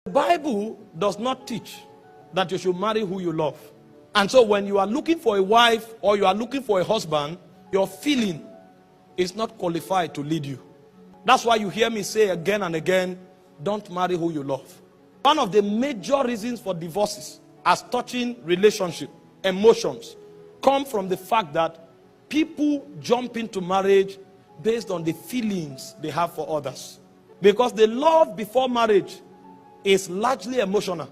The Bible does not teach that you should marry who you love. And so when you are looking for a wife or you are looking for a husband, your feeling is not qualified to lead you. That's why you hear me say again and again, don't marry who you love. One of the major reasons for divorces as touching relationship, emotions, come from the fact that people jump into marriage based on the feelings they have for others. Because the love before marriage is largely emotional.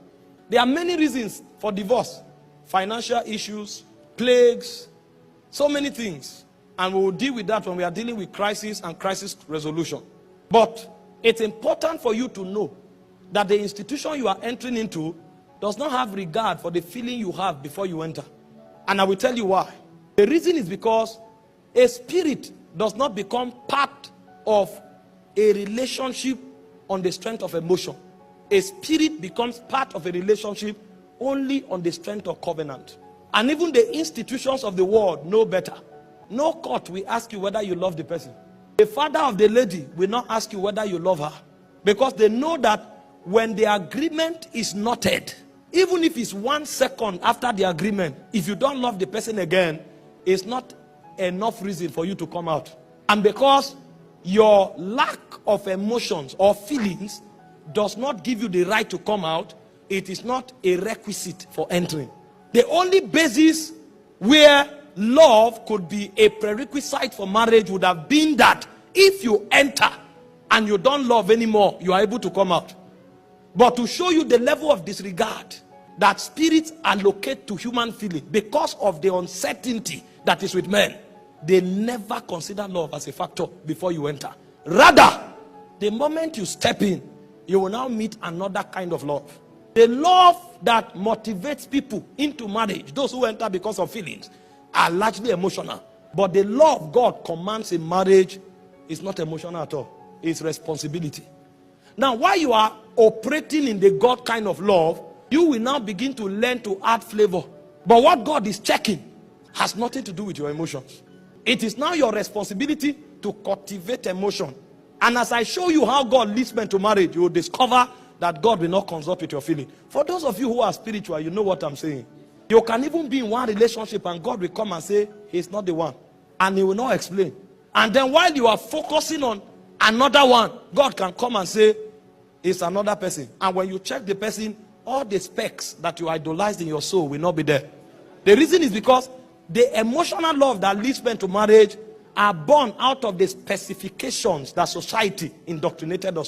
There are many reasons for divorce. Financial issues, plagues, so many things. And we will deal with that when we are dealing with crisis and crisis resolution. But it's important for you to know that the institution you are entering into does not have regard for the feeling you have before you enter. And I will tell you why. The reason is because a spirit does not become part of a relationship on the strength of emotion. A spirit becomes part of a relationship only on the strength of covenant. And even the institutions of the world know better. No court will ask you whether you love the person. The father of the lady will not ask you whether you love her. Because they know that when the agreement is knotted, even if it's 1 second after the agreement, if you don't love the person again, it's not enough reason for you to come out. And because your lack of emotions or feelings does not give you the right to come out, it is not a requisite for entering. The only basis where love could be a prerequisite for marriage would have been that if you enter and you don't love anymore, you are able to come out. But to show you the level of disregard that spirits allocate to human feeling because of the uncertainty that is with men, they never consider love as a factor before you enter. Rather, the moment you step in, you will now meet another kind of love. The love that motivates people into marriage, those who enter because of feelings, are largely emotional. But the love God commands in marriage is not emotional at all. It's responsibility. Now, while you are operating in the God kind of love, you will now begin to learn to add flavor. But what God is checking has nothing to do with your emotions. It is now your responsibility to cultivate emotion. And as I show you how God leads men to marriage, you will discover that God will not consult with your feeling. For those of you who are spiritual, you know what I'm saying. You can even be in one relationship and God will come and say, he's not the one. And he will not explain. And then while you are focusing on another one, God can come and say, it's another person. And when you check the person, all the specs that you idolized in your soul will not be there. The reason is because the emotional love that leads men to marriage are born out of the specifications that society indoctrinated us